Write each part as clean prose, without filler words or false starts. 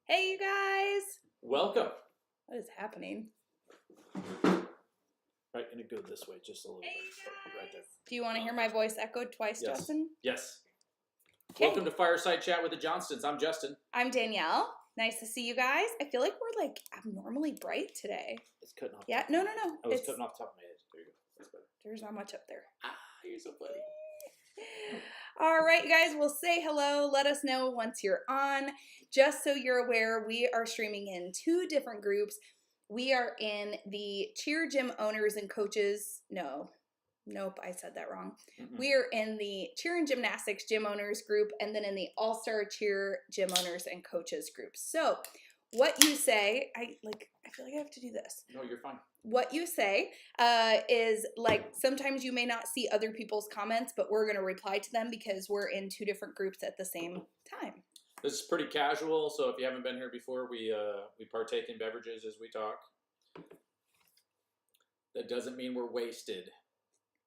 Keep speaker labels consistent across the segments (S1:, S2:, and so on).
S1: Hey, you guys!
S2: Welcome.
S1: What is happening?
S2: Right, and it go this way just a little
S1: Hey,
S2: bit.
S1: you guys!
S2: Right there.
S1: Do you want to hear my voice echoed twice,
S2: Yes.
S1: Justin?
S2: Yes.
S1: Okay.
S2: Welcome to Fireside Chat with the Johnstons. I'm Justin.
S1: I'm Danielle. Nice to see you guys. I feel like we're like abnormally bright today.
S2: It's cutting off.
S1: Yeah, no.
S2: I was cutting off the top of my head. There you go. That's better.
S1: There's not much up there.
S2: Ah, you're so funny.
S1: All right, you guys, we'll say hello. Let us know once you're on. Just so you're aware, we are streaming in two different groups. We are in the cheer gym owners and coaches. Nope, I said that wrong.
S2: Mm-mm.
S1: We are in the cheer and gymnastics gym owners group, and then in the all-star cheer gym owners and coaches group. So what you say, I feel like I have to do this.
S2: No, you're fine.
S1: What you say is like sometimes you may not see other people's comments, but we're going to reply to them because we're in two different groups at the same time.
S2: This is pretty casual, so if you haven't been here before, we partake in beverages as we talk. That doesn't mean we're wasted.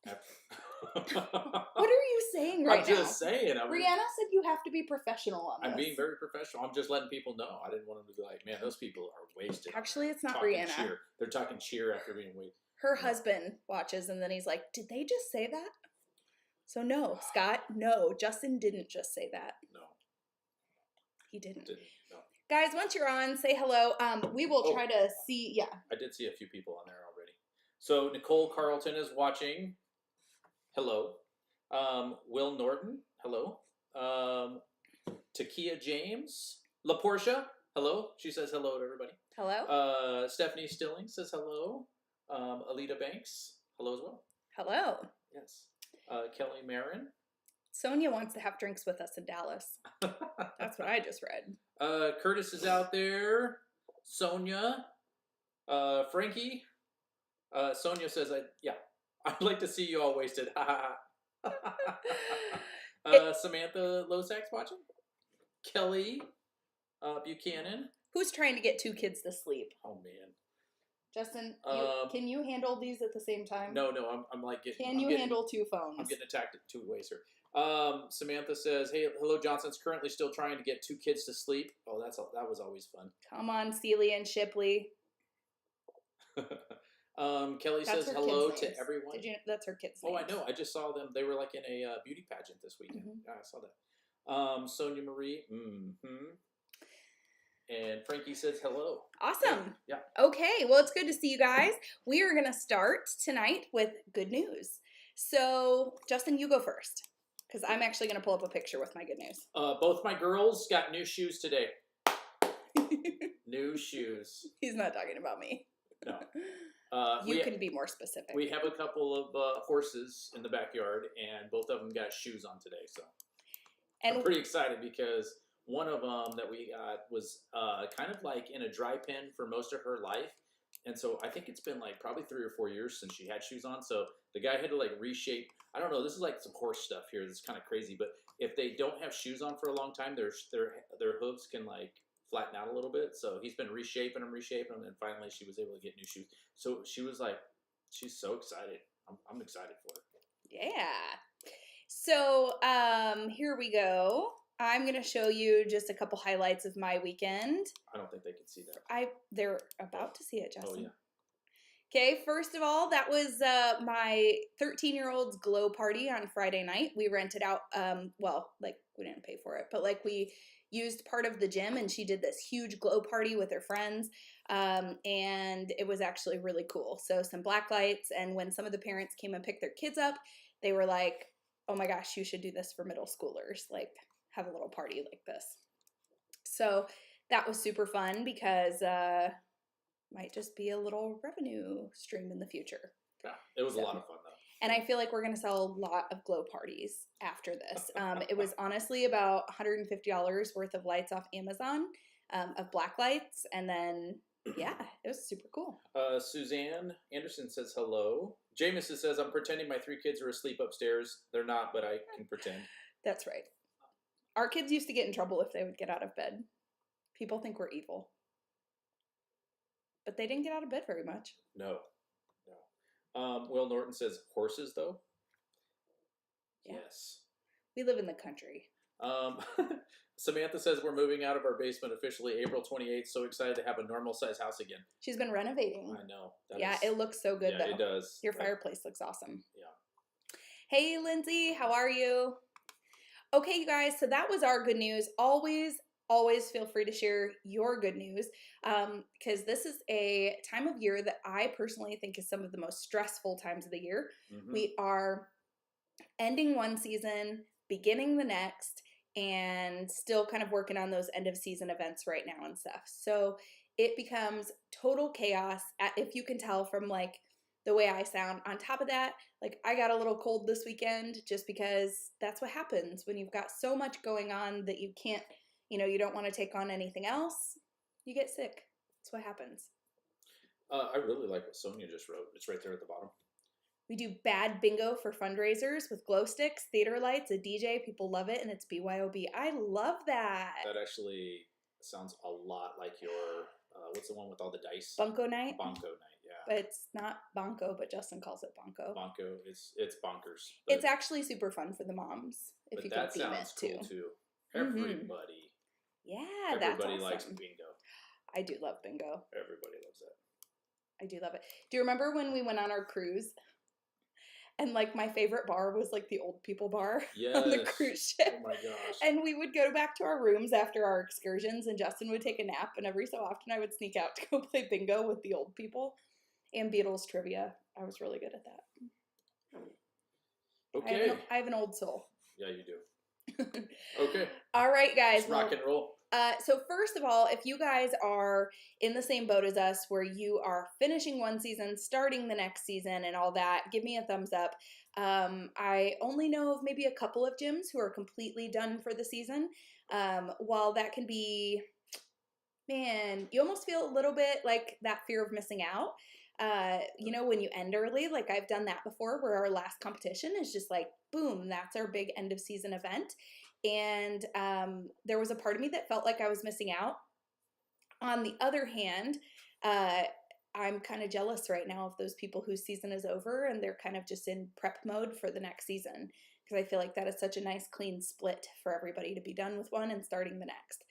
S1: What are you saying right now?
S2: I'm just saying.
S1: Brianna said you have to be professional on this.
S2: I'm being very professional. I'm just letting people know. I didn't want them to be like, man, those people are wasted.
S1: Actually, it's not
S2: talking
S1: Brianna.
S2: Cheer. They're talking cheer after being wasted.
S1: Her husband watches, and then he's like, did they just say that? So no, Scott, no, Justin didn't just say that.
S2: No.
S1: He didn't.
S2: No.
S1: Guys, once you're on, say hello. We will try to see, yeah.
S2: I did see a few people on there already. So Nicole Carlton is watching. Hello. Will Norton. Hello. Takia James. La Portia. Hello. She says hello to everybody.
S1: Hello.
S2: Stephanie Stilling says hello. Alita Banks. Hello as well.
S1: Hello.
S2: Yes. Kelly Marin.
S1: Sonia wants to have drinks with us in Dallas. That's what I just read.
S2: Curtis is out there. Sonia. Frankie. Sonia says, I'd like to see you all wasted. Samantha Losak's watching. Kelly Buchanan.
S1: Who's trying to get two kids to sleep?
S2: Oh, man.
S1: Justin, can you handle these at the same time?
S2: No, I'm like getting...
S1: Can you handle two phones?
S2: I'm getting attacked two ways here. Samantha says, hey, hello, Johnson's currently still trying to get two kids to sleep. Oh, that was always fun.
S1: Come on, Celia and Shipley.
S2: Kelly says hello to everyone.
S1: That's her kids'
S2: Oh,
S1: names.
S2: I know. I just saw them. They were like in a beauty pageant this weekend.
S1: Mm-hmm.
S2: Yeah, I saw that. Sonia Marie. Mm-hmm. And Frankie says hello.
S1: Awesome.
S2: Yeah.
S1: Okay, well, it's good to see you guys. We are going to start tonight with good news. So, Justin, you go first, because I'm actually going to pull up a picture with my good news.
S2: Both my girls got new shoes today. New shoes.
S1: He's not talking about me.
S2: No.
S1: You can be more specific.
S2: We have a couple of horses in the backyard, and both of them got shoes on today. So I'm pretty excited because one of them that we got was kind of like in a dry pen for most of her life. And so I think it's been like probably 3 or 4 years since she had shoes on. So the guy had to like reshape. I don't know. This is like some horse stuff here. This is kind of crazy. But if they don't have shoes on for a long time, their hooves can like flatten out a little bit. So he's been reshaping them. And finally she was able to get new shoes. So she was like, she's so excited. I'm excited for her.
S1: Yeah. So here we go. I'm going to show you just a couple highlights of my weekend.
S2: I don't think they can see that.
S1: They're about to see it, Justin.
S2: Oh, yeah.
S1: Okay, first of all, that was my 13-year-old's glow party on Friday night. We rented out, we didn't pay for it, but like we used part of the gym, and she did this huge glow party with her friends, and it was actually really cool. So some black lights, and when some of the parents came and picked their kids up, they were like, oh my gosh, you should do this for middle schoolers, like have a little party like this. So that was super fun because might just be a little revenue stream in the future.
S2: Yeah, it was a lot of fun though.
S1: And I feel like we're going to sell a lot of glow parties after this. It was honestly about $150 worth of lights off Amazon, of black lights. And then, yeah, it was super cool.
S2: Suzanne Anderson says hello. Jameson says, I'm pretending my 3 kids are asleep upstairs. They're not, but I can pretend.
S1: That's right. Our kids used to get in trouble if they would get out of bed. People think we're evil. But they didn't get out of bed very much.
S2: No. Will Norton says, horses, though?
S1: Yeah.
S2: Yes.
S1: We live in the country.
S2: Samantha says we're moving out of our basement officially April 28th. So excited to have a normal size house again.
S1: She's been renovating.
S2: I know.
S1: It looks so good though.
S2: It does.
S1: Your fireplace looks awesome.
S2: Yeah.
S1: Hey, Lindsay, how are you? Okay, you guys, so that was our good news. Always feel free to share your good news because this is a time of year that I personally think is some of the most stressful times of the year. Mm-hmm. We are ending one season, beginning the next, and still kind of working on those end of season events right now and stuff. So it becomes total chaos, if you can tell from like the way I sound. On top of that, like I got a little cold this weekend just because that's what happens when you've got so much going on that you can't, you don't want to take on anything else. You get sick. That's what happens.
S2: I really like what Sonia just wrote. It's right there at the bottom.
S1: We do bad bingo for fundraisers with glow sticks, theater lights, a DJ. People love it, and it's BYOB. I love that.
S2: That actually sounds a lot like your, what's the one with all the dice?
S1: Bunko night?
S2: Bonko night, yeah.
S1: But it's not Bonko, but Justin calls it Bonko.
S2: Bonko, it's bonkers.
S1: It's actually super fun for the moms, if you can theme it, too.
S2: That sounds cool, too. Everybody.
S1: Yeah, that's awesome.
S2: Everybody likes bingo.
S1: I do love bingo.
S2: Everybody loves it.
S1: I do love it. Do you remember when we went on our cruise? And like my favorite bar was like the old people bar on the cruise ship.
S2: Oh my gosh.
S1: And we would go back to our rooms after our excursions and Justin would take a nap and every so often I would sneak out to go play bingo with the old people and Beatles trivia. I was really good at that.
S2: Okay.
S1: I have an old soul.
S2: Yeah, you do. Okay.
S1: All right, guys.
S2: Let's rock and roll.
S1: So first of all, if you guys are in the same boat as us where you are finishing one season, starting the next season and all that, give me a thumbs up. I only know of maybe a couple of gyms who are completely done for the season. While that can be, man, you almost feel a little bit like that fear of missing out. When you end early, like I've done that before where our last competition is just like, boom, that's our big end of season event. And there was a part of me that felt like I was missing out. On the other hand, I'm kind of jealous right now of those people whose season is over and they're kind of just in prep mode for the next season because I feel like that is such a nice clean split for everybody to be done with one and starting the next.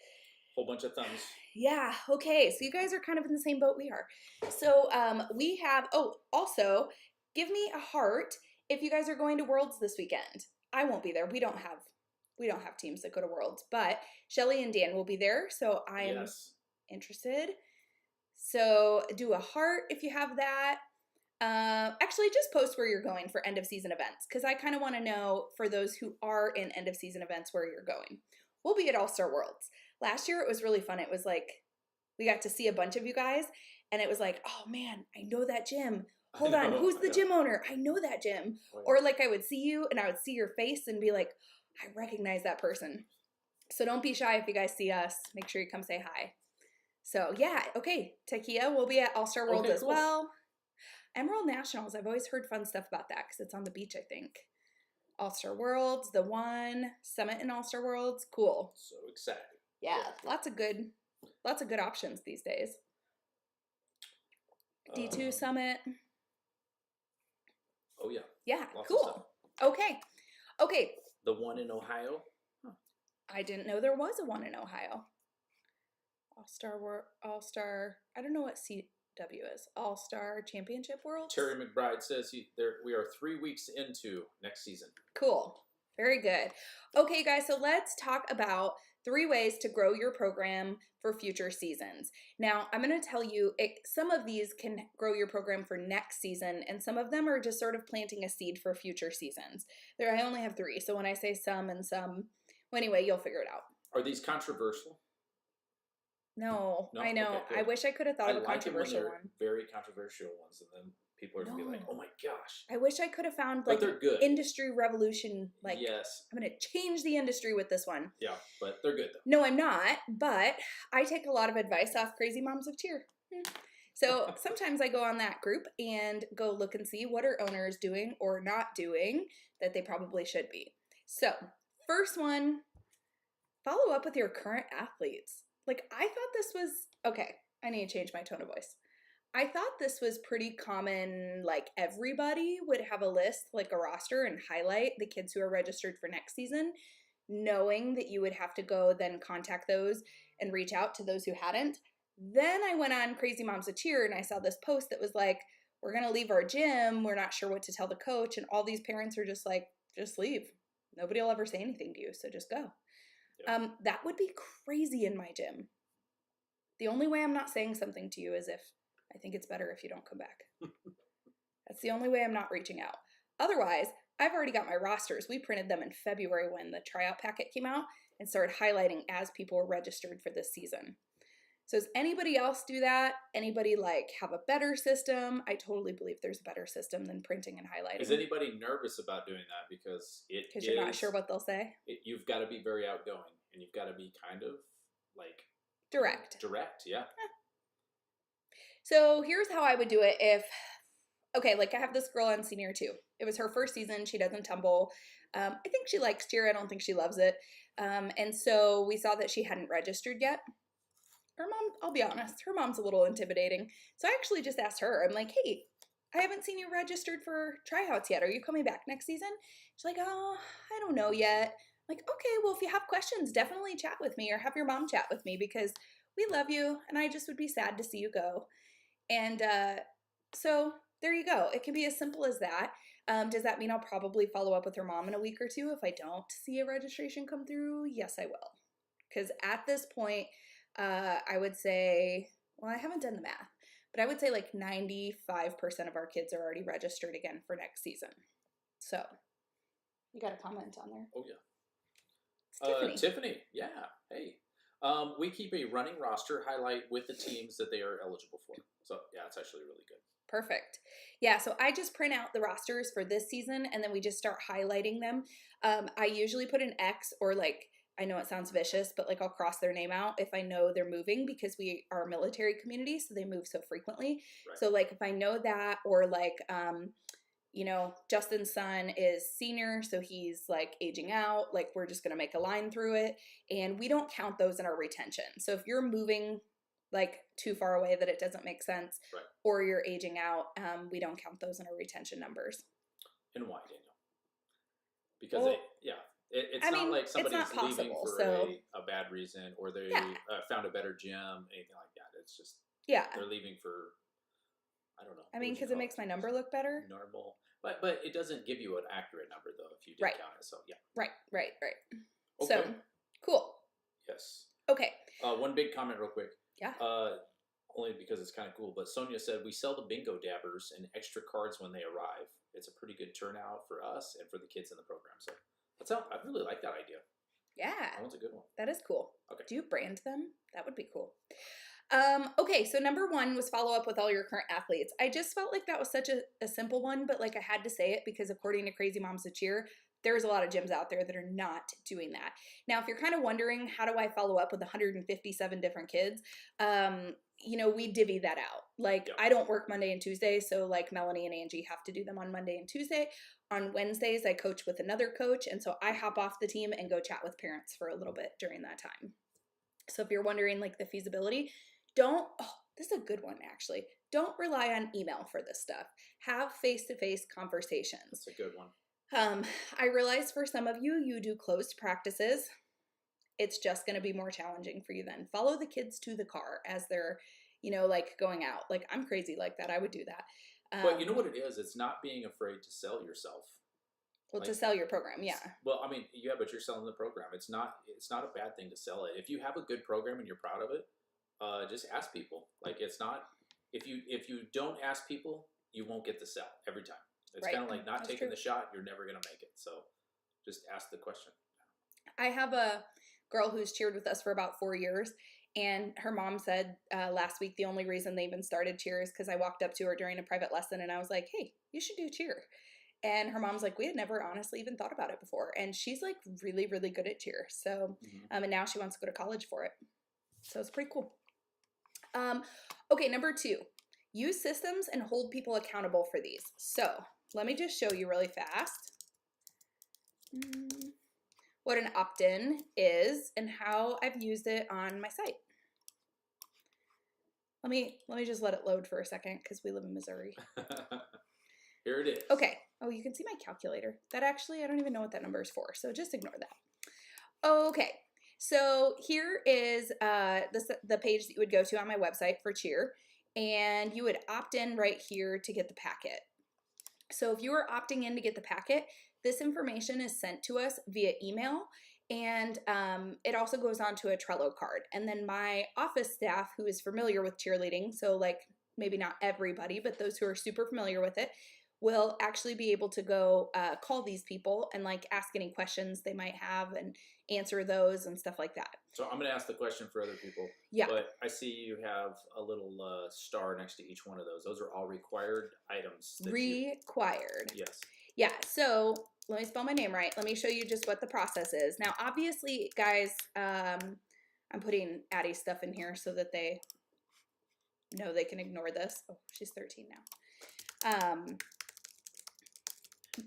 S2: Whole bunch of thumbs.
S1: Yeah, okay, so you guys are kind of in the same boat we are. So we have, also, give me a heart if you guys are going to Worlds this weekend. I won't be there. We don't have teams that go to Worlds, but Shelly and Dan will be there, so I'm interested. So do a heart if you have that. Actually, just post where you're going for end of season events, because I kind of want to know for those who are in end of season events where you're going. We'll be at All-Star Worlds. Last year it was really fun. It was like we got to see a bunch of you guys, and it was like, oh man, I know that gym. Hold on, who's the gym owner? I know that gym. Oh, yeah. Or like I would see you and I would see your face and be like, I recognize that person. So don't be shy if you guys see us. Make sure you come say hi. So yeah, okay. Takia will be at All-Star World as well. Emerald Nationals, I've always heard fun stuff about that because it's on the beach, I think. All-Star Worlds, the one, Summit and All-Star Worlds, cool.
S2: So excited.
S1: Yeah, lots of good options these days. D2 Summit.
S2: Oh yeah.
S1: Yeah, cool. Okay.
S2: The one in Ohio?
S1: Huh. I didn't know there was a one in Ohio. All-Star, I don't know what CW is. All-Star Championship World?
S2: Terry McBride says we are 3 weeks into next season.
S1: Cool. Very good. Okay, guys, so let's talk about 3 ways to grow your program for future seasons. Now, I'm going to tell you, some of these can grow your program for next season, and some of them are just sort of planting a seed for future seasons. I only have 3, so when I say some and some, well, anyway, you'll figure it out.
S2: Are these controversial?
S1: No, I know. Okay, I wish I could have thought of a controversial one.
S2: Very controversial ones, and then people are going to be like, oh my gosh.
S1: I wish I could have found like
S2: they're good.
S1: Industry revolution. Like,
S2: yes.
S1: I'm going to change the industry with this one.
S2: Yeah, but they're good though.
S1: No, I'm not, but I take a lot of advice off Crazy Moms of Cheer. So sometimes I go on that group and go look and see what are owners doing or not doing that they probably should be. So first one, follow up with your current athletes. Like, I thought this was, okay, I need to change my tone of voice. I thought this was pretty common, like everybody would have a list, like a roster, and highlight the kids who are registered for next season. knowing that you would have to go then contact those and reach out to those who hadn't. Then I went on Crazy Moms of Cheer and I saw this post that was like, we're going to leave our gym. We're not sure what to tell the coach. And all these parents are just like, just leave. Nobody will ever say anything to you. So just go.
S2: Yeah.
S1: That would be crazy in my gym. The only way I'm not saying something to you is if I think it's better if you don't come back. That's the only way I'm not reaching out. Otherwise, I've already got my rosters. We printed them in February when the tryout packet came out and started highlighting as people were registered for this season. So does anybody else do that? Anybody like have a better system? I totally believe there's a better system than printing and highlighting.
S2: Is anybody nervous about doing that? Because
S1: you're not sure what they'll say?
S2: You've got to be very outgoing and you've got to be kind of like
S1: direct.
S2: Direct, yeah.
S1: So here's how I would do it if, okay, like I have this girl on senior 2. It was her first season. She doesn't tumble. I think she likes cheer. I don't think she loves it. And so we saw that she hadn't registered yet. Her mom, I'll be honest, her mom's a little intimidating. So I actually just asked her, I'm like, hey, I haven't seen you registered for tryouts yet. Are you coming back next season? She's like, oh, I don't know yet. I'm like, okay, well, if you have questions, definitely chat with me or have your mom chat with me because we love you and I just would be sad to see you go. And so there you go. It can be as simple as that. Does that mean I'll probably follow up with her mom in a week or two if I don't see a registration come through? Yes, I will. Because at this point, I would say, well, I haven't done the math, but I would say like 95% of our kids are already registered again for next season. So you got a comment on there?
S2: Oh, yeah. It's Tiffany, yeah. Hey. We keep a running roster highlight with the teams that they are eligible for. So, yeah, it's actually really good.
S1: Perfect. Yeah, so I just print out the rosters for this season, and then we just start highlighting them. I usually put an X or like, I know it sounds vicious, but like I'll cross their name out if I know they're moving because we are a military community, so they move so frequently.
S2: Right.
S1: So like if I know that or like, you know, Justin's son is senior, so he's like aging out, like we're just going to make a line through it. And we don't count those in our retention. So if you're moving like too far away that it doesn't make sense,
S2: right,
S1: or you're aging out, we don't count those in our retention numbers.
S2: And why, Danielle? Because it's not like somebody's leaving for a bad reason or they found a better gym, anything like that. It's just they're leaving for, I don't know.
S1: I mean, because it makes my number look better.
S2: Normal. But it doesn't give you an accurate number, though, if you did count it. So, yeah. Right.
S1: Okay. So, cool.
S2: Yes.
S1: Okay.
S2: One big comment real quick.
S1: Yeah.
S2: Only because it's kind of cool. But Sonia said, we sell the bingo dabbers and extra cards when they arrive. It's a pretty good turnout for us and for the kids in the program. So, I really like that idea.
S1: Yeah.
S2: That one's a good one.
S1: That is cool.
S2: Okay.
S1: Do you brand them? That would be cool. Okay, so number 1 was follow up with all your current athletes. I just felt like that was such a simple one, but like I had to say it because according to Crazy Moms of Cheer, there's a lot of gyms out there that are not doing that. Now, if you're kind of wondering, how do I follow up with 157 different kids? You know, we divvy that out. Like, I don't work Monday and Tuesday, so like Melanie and Angie have to do them on Monday and Tuesday. On Wednesdays, I coach with another coach, and so I hop off the team and go chat with parents for a little bit during that time. So if you're wondering like the feasibility, this is a good one actually. Don't rely on email for this stuff. Have face-to-face conversations.
S2: That's a good one.
S1: I realize for some of you, you do closed practices. It's just going to be more challenging for you then. Follow the kids to the car as they're, you know, like going out. Like I'm crazy like that. I would do that.
S2: But you know what it is? It's not being afraid to sell yourself.
S1: Well, to sell your program, yeah.
S2: Well, I mean, yeah, but you're selling the program. It's not a bad thing to sell it. If you have a good program and you're proud of it, just ask people. Like it's not, if you don't ask people, you won't get the sell every time. It's kind of like not taking the shot. You're never going to make it. So just ask the question.
S1: I have a girl who's cheered with us for about 4 years. And her mom said last week the only reason they even started cheer is because I walked up to her during a private lesson and I was like, hey, you should do cheer. And her mom's like, we had never honestly even thought about it before. And she's like really, really good at cheer. So, and now she wants to go to college for it. So it's pretty cool. Okay, number 2, use systems and hold people accountable for these. So let me just show you really fast what an opt-in is and how I've used it on my site. Let me just let it load for a second because we live in Missouri.
S2: Here it is.
S1: Okay. Oh, you can see my calculator. That actually, I don't even know what that number is for, so just ignore that. Okay. So here is the page that you would go to on my website for cheer, and you would opt in right here to get the packet. So if you are opting in to get the packet, this information is sent to us via email, and it also goes onto a Trello card. And then my office staff, who is familiar with cheerleading, so like maybe not everybody, but those who are super familiar with it, will actually be able to go call these people and like ask any questions they might have and answer those and stuff like that.
S2: So I'm going to ask the question for other people.
S1: Yeah.
S2: But I see you have a little star next to each one of those. Those are all required items.
S1: Required.
S2: Yes.
S1: Yeah. So let me spell my name right. Let me show you just what the process is. Now, obviously, guys, I'm putting Addie's stuff in here so that they know they can ignore this. Oh, she's 13 now.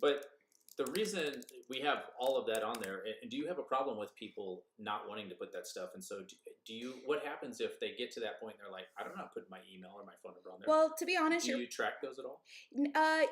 S2: But the reason we have all of that on there, and do you have a problem with people not wanting to put that stuff? And so do you, what happens if they get to that point and they're like, I don't know, put my email or my phone number on there?
S1: Well, to be honest,
S2: do you track those at all?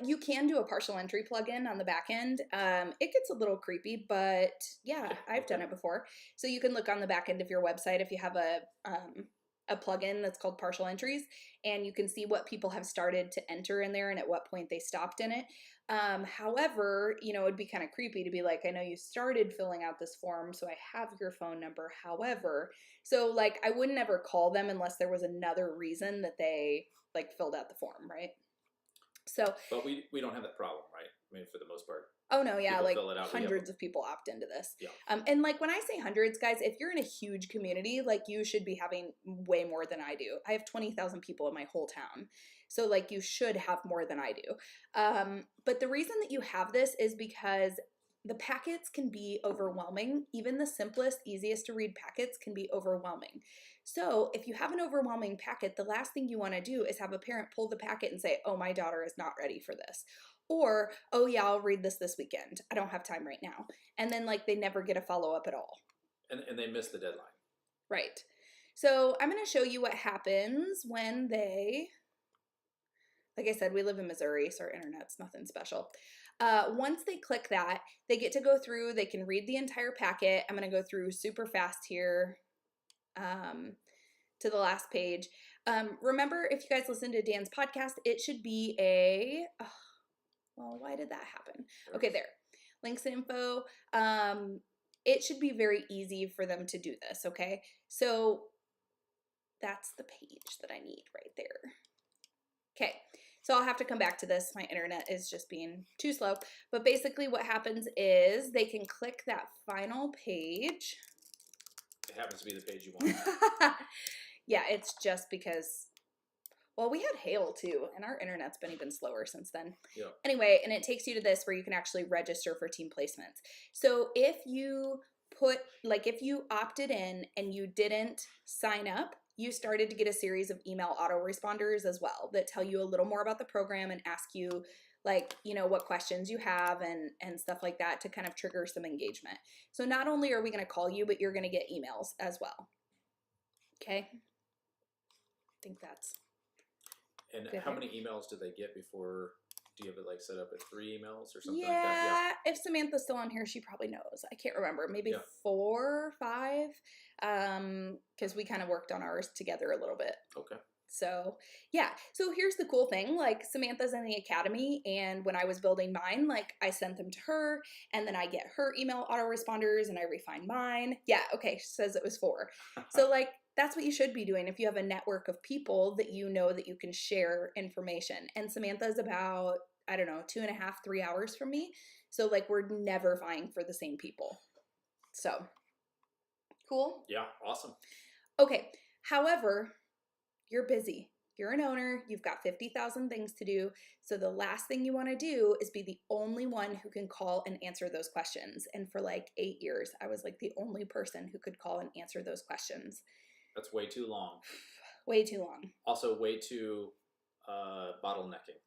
S1: You can do a partial entry plugin on the back end. It gets a little creepy, but yeah, I've done it before. So you can look on the back end of your website if you have a plugin that's called partial entries, and you can see what people have started to enter in there and at what point they stopped in it. However, you know, it'd be kind of creepy to be like, I know you started filling out this form, so I have your phone number. However, so like I wouldn't ever call them unless there was another reason that they like filled out the form, right? So,
S2: but we don't have that problem, right? I mean, for the most part.
S1: Oh no, yeah,
S2: like
S1: hundreds of people opt into this.
S2: Yeah.
S1: And like when I say hundreds, guys, if you're in a huge community, like you should be having way more than I do. I have 20,000 people in my whole town. So like you should have more than I do. But the reason that you have this is because the packets can be overwhelming. Even the simplest, easiest to read packets can be overwhelming. So if you have an overwhelming packet, the last thing you want to do is have a parent pull the packet and say, oh, my daughter is not ready for this. Or, oh yeah, I'll read this weekend. I don't have time right now. And then like they never get a follow-up at all.
S2: And they miss the deadline.
S1: Right. So I'm going to show you what happens when they, like I said, we live in Missouri, so our internet's nothing special. Once they click that, they get to go through, they can read the entire packet. I'm going to go through super fast here to the last page. Remember, if you guys listen to Dan's podcast, it should be well, why did that happen? Okay, there. Links and info. It should be very easy for them to do this, okay? So that's the page that I need right there. Okay, so I'll have to come back to this. My internet is just being too slow. But basically what happens is they can click that final page.
S2: It happens to be the page you want.
S1: Yeah, it's just because, well, we had hail too, and our internet's been even slower since then.
S2: Yeah.
S1: Anyway, and it takes you to this where you can actually register for team placements. So if you if you opted in and you didn't sign up, you started to get a series of email autoresponders as well that tell you a little more about the program and ask you like, you know, what questions you have and stuff like that to kind of trigger some engagement. So not only are we going to call you, but you're going to get emails as well. Okay. I think that's.
S2: And how many emails do they get before? Do you have it like set up at 3 emails or something
S1: Yeah,
S2: like that?
S1: Yeah, if Samantha's still on here, she probably knows. I can't remember. Maybe 4, 5, because we kind of worked on ours together a little bit.
S2: Okay.
S1: So, yeah. So here's the cool thing. Like, Samantha's in the academy, and when I was building mine, like, I sent them to her, and then I get her email autoresponders, and I refine mine. Yeah, okay, she says it was 4. So, like, that's what you should be doing if you have a network of people that you know that you can share information. And Samantha's about, I don't know, 2.5, 3 hours from me. So, like, we're never vying for the same people. So, cool?
S2: Yeah, awesome.
S1: Okay, however, you're busy. You're an owner. You've got 50,000 things to do. So the last thing you want to do is be the only one who can call and answer those questions. And for like 8 years, I was like the only person who could call and answer those questions.
S2: That's way too long.
S1: Way too long.
S2: Also, way too bottlenecking.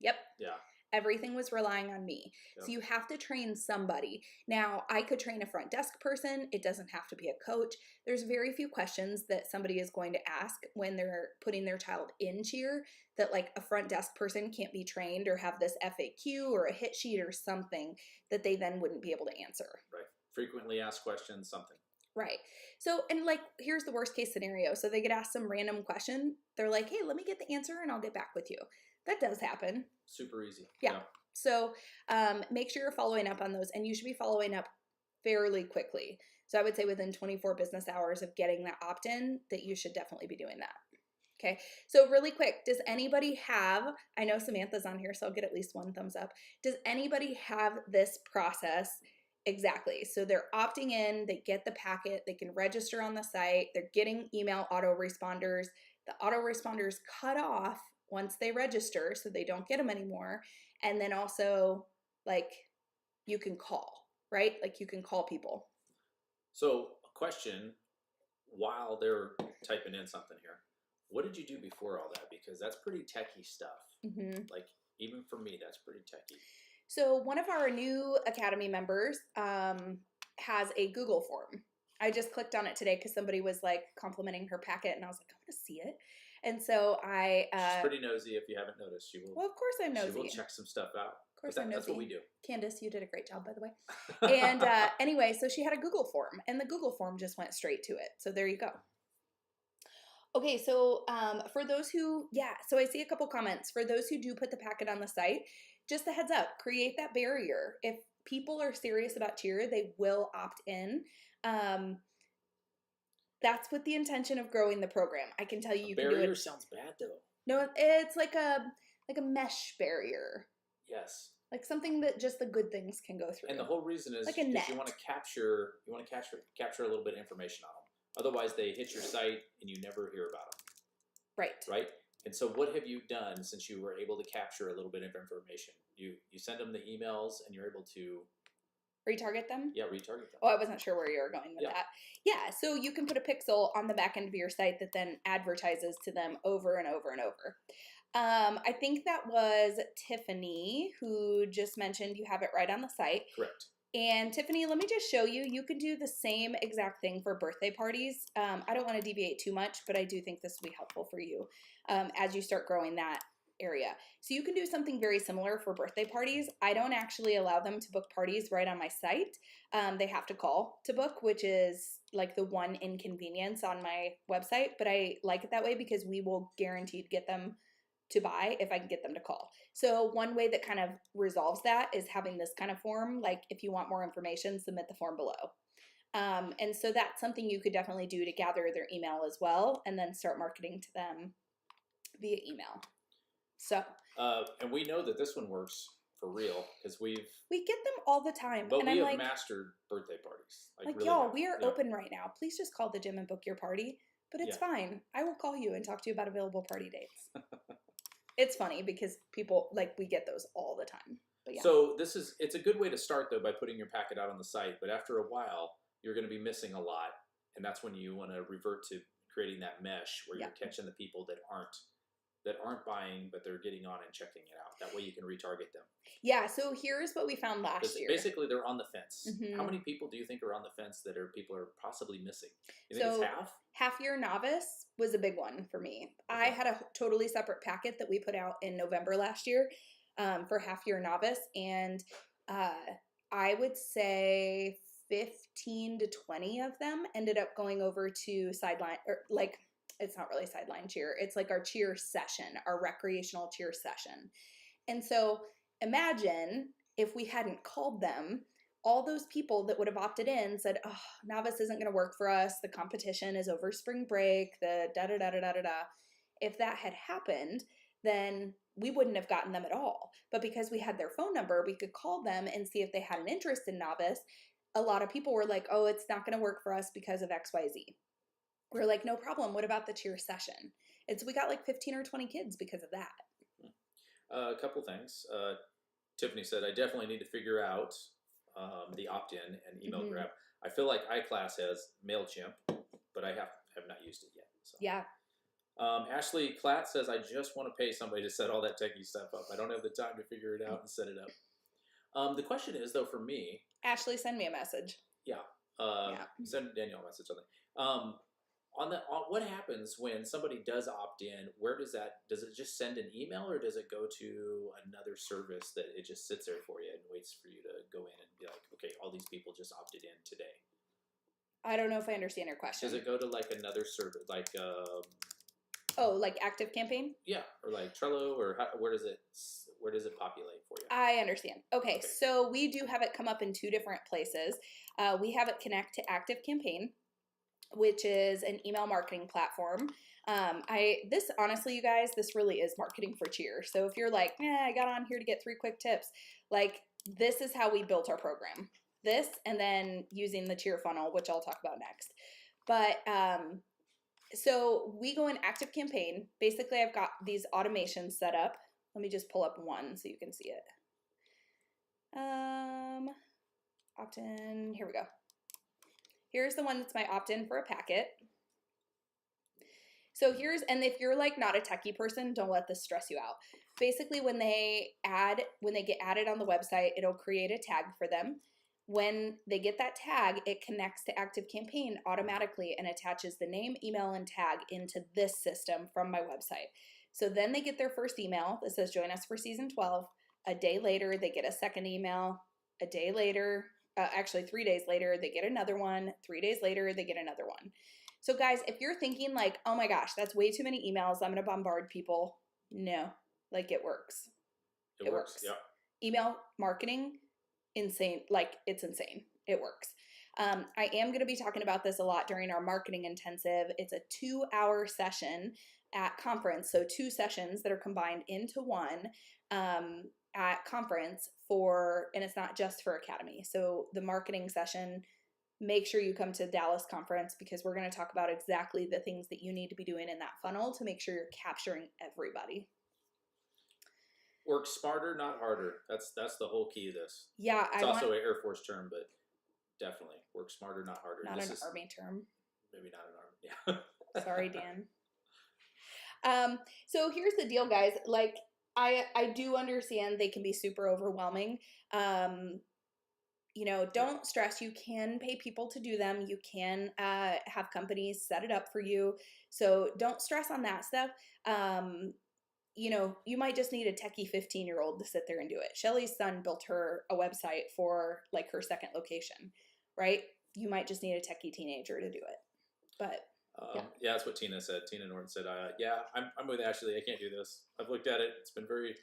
S1: Yep.
S2: Yeah.
S1: Everything was relying on me. Yep. So you have to train somebody. Now, I could train a front desk person. It doesn't have to be a coach. There's very few questions that somebody is going to ask when they're putting their child in cheer that like a front desk person can't be trained or have this FAQ or a hit sheet or something that they then wouldn't be able to answer.
S2: Right. frequently asked questions, something.
S1: Right. So, and like, here's the worst case scenario. So they get asked some random question. They're like, hey, let me get the answer and I'll get back with you. That does happen.
S2: Super easy.
S1: Yeah. So make sure you're following up on those, and you should be following up fairly quickly. So I would say within 24 business hours of getting that opt-in, that you should definitely be doing that. Okay. So really quick, does anybody have, I know Samantha's on here, so I'll get at least one thumbs up. Does anybody have this process exactly? So they're opting in, they get the packet, they can register on the site, they're getting email autoresponders. The autoresponders cut off once they register, so they don't get them anymore. And then also, like, you can call, right? Like, you can call people.
S2: So, a question while they're typing in something here. What did you do before all that? Because that's pretty techie stuff.
S1: Mm-hmm.
S2: Like, even for me, that's pretty techie.
S1: So, one of our new Academy members has a Google form. I just clicked on it today because somebody was like complimenting her packet, and I was like, I want to see it. And so
S2: she's pretty nosy. If you haven't noticed, she will.
S1: Well, of course I'm nosy.
S2: She will check some stuff out.
S1: Of course I'm nosy.
S2: That's what we do.
S1: Candace, you did a great job, by the way. And anyway, so she had a Google form, and the Google form just went straight to it. So there you go. Okay, so for those who, so I see a couple comments. For those who do put the packet on the site, just a heads up, create that barrier. If people are serious about cheer, they will opt in. That's with the intention of growing the program. I can tell you, you can do it.
S2: Barrier sounds bad though.
S1: No, it's like a mesh barrier.
S2: Yes.
S1: Like something that just the good things can go through.
S2: And the whole reason is
S1: like a net.
S2: You want to capture a little bit of information on them. Otherwise, they hit your site and you never hear about them.
S1: Right.
S2: Right. And so, what have you done since you were able to capture a little bit of information? You send them the emails and you're able to
S1: retarget them?
S2: Yeah, retarget them.
S1: Oh, I wasn't sure where you were going with that. Yeah, so you can put a pixel on the back end of your site that then advertises to them over and over and over. I think that was Tiffany who just mentioned you have it right on the site.
S2: Correct.
S1: And Tiffany, let me just show you. You can do the same exact thing for birthday parties. I don't want to deviate too much, but I do think this will be helpful for you as you start growing that area. So you can do something very similar for birthday parties. I don't actually allow them to book parties right on my site. They have to call to book, which is like the one inconvenience on my website. But I like it that way because we will guaranteed get them to buy if I can get them to call. So one way that kind of resolves that is having this kind of form. Like if you want more information, submit the form below. And so that's something you could definitely do to gather their email as well and then start marketing to them via email. So,
S2: and we know that this one works for real because we
S1: get them all the time.
S2: But
S1: and
S2: we
S1: I'm
S2: have mastered birthday parties.
S1: Like really y'all, we are open right now. Please just call the gym and book your party. But it's fine. I will call you and talk to you about available party dates. It's funny because people we get those all the time. But yeah.
S2: So it's a good way to start though by putting your packet out on the site. But after a while, you're going to be missing a lot, and that's when you want to revert to creating that mesh where you're catching the people that aren't buying, but they're getting on and checking it out. That way you can retarget them.
S1: Yeah, so here's what we found last year.
S2: Basically, they're on the fence.
S1: Mm-hmm.
S2: How many people do you think are on the fence that people are possibly missing? You think it's half?
S1: Half-year novice was a big one for me. Okay. I had a totally separate packet that we put out in November last year for half-year novice, and I would say 15 to 20 of them ended up going over to sideline, or it's not really sideline cheer. It's like our cheer session, our recreational cheer session. And so imagine if we hadn't called them, all those people that would have opted in said, oh, novice isn't going to work for us. The competition is over spring break, the da-da-da-da-da-da-da. If that had happened, then we wouldn't have gotten them at all. But because we had their phone number, we could call them and see if they had an interest in novice. A lot of people were like, oh, it's not going to work for us because of XYZ. We're like, no problem. What about the cheer session? We got 15 or 20 kids because of that.
S2: A couple things. Tiffany said, I definitely need to figure out the opt-in and email grab. I feel like iClass has MailChimp, but I have not used it yet. So.
S1: Yeah.
S2: Ashley Klatt says, I just want to pay somebody to set all that techie stuff up. I don't have the time to figure it out and set it up. The question is, though, for me...
S1: Ashley, send me a message.
S2: Yeah. Send Danielle a message. What happens when somebody does opt in? Does it just send an email, or does it go to another service that it just sits there for you and waits for you to go in and be like, okay, all these people just opted in today.
S1: I don't know if I understand your question.
S2: Does it go to like another server, like
S1: oh, like Active Campaign?
S2: Yeah, or like Trello, or where does it populate for you?
S1: I understand. Okay, so we do have it come up in two different places. We have it connect to Active Campaign, which is an email marketing platform. This honestly, you guys, this really is marketing for cheer. So if you're like, I got on here to get 3 quick tips, like this is how we built our program. This, and then using the cheer funnel, which I'll talk about next. But so we go in Active Campaign. Basically, I've got these automations set up. Let me just pull up one so you can see it. Opt-in, here we go. Here's the one that's my opt-in for a packet. So and if you're like not a techie person, don't let this stress you out. Basically, when they get added on the website, it'll create a tag for them. When they get that tag, it connects to Active Campaign automatically and attaches the name, email, and tag into this system from my website. So then they get their first email that says, join us for season 12. A day later, they get a second email. A day later, actually 3 days later, they get another one. 3 days later, they get another one. So guys, if you're thinking like, oh my gosh, that's way too many emails, I'm going to bombard people. No, like it works.
S2: It works. Yeah.
S1: Email marketing, insane. Like it's insane. It works. I am going to be talking about this a lot during our marketing intensive. It's a 2-hour session at conference. So 2 sessions that are combined into one at conference and it's not just for Academy. So the marketing session, make sure you come to Dallas conference because we're going to talk about exactly the things that you need to be doing in that funnel to make sure you're capturing everybody.
S2: Work smarter, not harder. That's the whole key of this.
S1: Yeah.
S2: It's also an Air Force term, but definitely work smarter, not harder.
S1: Not an Army term.
S2: Maybe not an Army. Yeah.
S1: Sorry, Dan. So here's the deal, guys. Like I do understand they can be super overwhelming. Don't stress. You can pay people to do them. You can have companies set it up for you. So don't stress on that stuff. You might just need a techie 15-year-old to sit there and do it. Shelly's son built her a website for like her second location, right? You might just need a techie teenager to do it. But
S2: yeah, that's what Tina said. Tina Norton said, I'm with Ashley. I can't do this. I've looked at it. It's been very,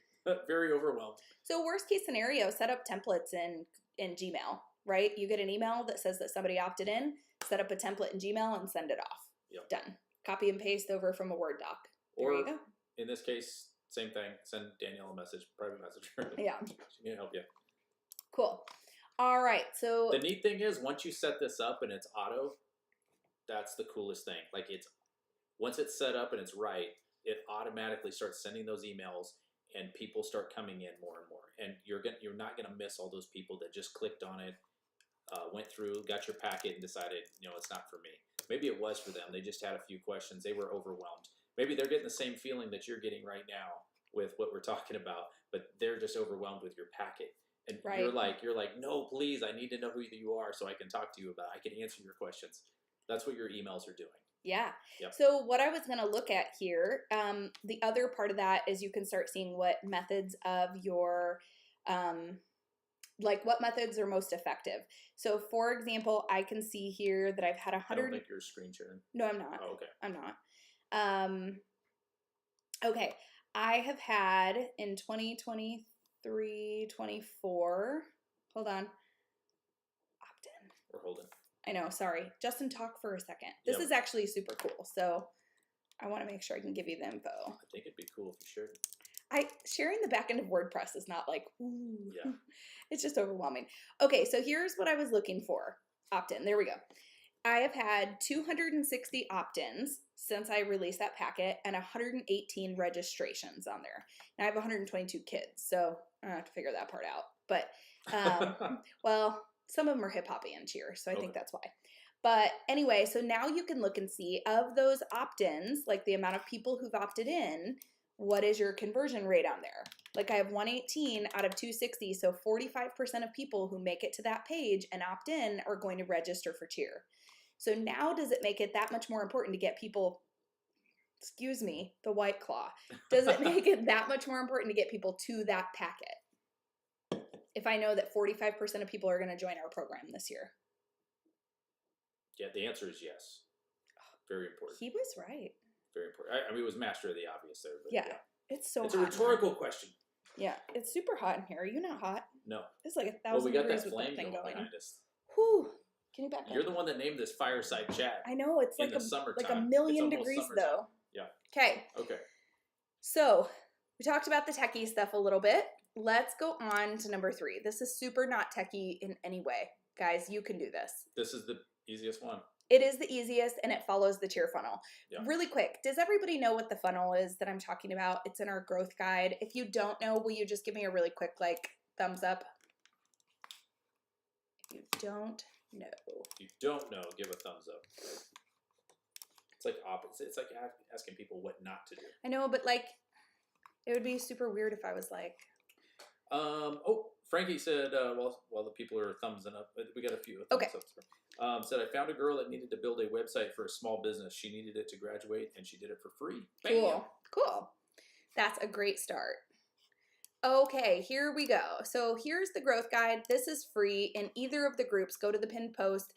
S2: very overwhelmed.
S1: So worst case scenario, set up templates in Gmail, right? You get an email that says that somebody opted in, set up a template in Gmail and send it off.
S2: Yep.
S1: Done. Copy and paste over from a Word doc. There you go.
S2: In this case, same thing. Send Danielle a message, private message.
S1: Yeah.
S2: She can help you.
S1: Cool. All right. So
S2: the neat thing is once you set this up and it's auto, that's the coolest thing. Like once it's set up and it's right, it automatically starts sending those emails and people start coming in more and more. And you're not gonna miss all those people that just clicked on it, went through, got your packet, and decided, it's not for me. Maybe it was for them. They just had a few questions. They were overwhelmed. Maybe they're getting the same feeling that you're getting right now with what we're talking about, but they're just overwhelmed with your packet. And right. you're like, no, please, I need to know who you are so I can talk to you about it. I can answer your questions. That's what your emails are doing.
S1: Yeah.
S2: Yep.
S1: So what I was going to look at here, the other part of that is you can start seeing what methods of your, what methods are most effective. So for example, I can see here that I've had 100.
S2: I don't think you're screen sharing.
S1: No, I'm not.
S2: Oh, okay.
S1: I'm not. Okay. I have had in 2023, 24, hold on. Opt-in.
S2: We're holding.
S1: I know, sorry. Justin, talk for a second. This is actually super cool, so I want to make sure I can give you the info.
S2: I think it'd be cool if you shared.
S1: Sharing the back end of WordPress is not like, ooh.
S2: Yeah.
S1: It's just overwhelming. Okay, so here's what I was looking for. Opt-in, there we go. I have had 260 opt-ins since I released that packet and 118 registrations on there. Now I have 122 kids, so I don't have to figure that part out. But, well, some of them are hip-hoppy and cheer, so I think that's why. But anyway, so now you can look and see of those opt-ins, like the amount of people who've opted in, what is your conversion rate on there? Like I have 118 out of 260, so 45% of people who make it to that page and opt in are going to register for cheer. So now does it make it that much more important to get people, excuse me, the White Claw, does it make it that much more important to get people to that packet? if I know that 45% of people are going to join our program this year?
S2: Yeah, the answer is yes. Very important.
S1: He was right.
S2: Very important. I mean, it was master of the obvious there. But
S1: yeah. It's so
S2: it's
S1: hot.
S2: It's a rhetorical question.
S1: Yeah, it's super hot in here. Are you not hot?
S2: No.
S1: It's like 1,000
S2: well, we got
S1: degrees
S2: that
S1: with
S2: flame
S1: that thing going.
S2: behind us.
S1: Whew. Can you back up?
S2: You're the one that named this fireside chat.
S1: I know. It's like like a million degrees, though.
S2: Yeah.
S1: Okay.
S2: Okay.
S1: So we talked about the techie stuff a little bit. Let's go on to number 3. This is super not techie in any way. Guys, you can do this.
S2: This is the easiest one.
S1: It is the easiest, and it follows the cheer funnel.
S2: Yeah.
S1: Really quick, does everybody know what the funnel is that I'm talking about? It's in our growth guide. If you don't know, will you just give me a really quick, thumbs up? If you don't know.
S2: If you don't know, give a thumbs up. It's like opposite. It's like asking people what not to do.
S1: I know, but, it would be super weird if I was like...
S2: Frankie said, while the people are thumbsing up, we got a few thumbs ups. Said, I found a girl that needed to build a website for a small business. She needed it to graduate, and she did it for free. Bam.
S1: Cool. That's a great start. Okay, here we go. So here's the growth guide. This is free in either of the groups. Go to the pinned post.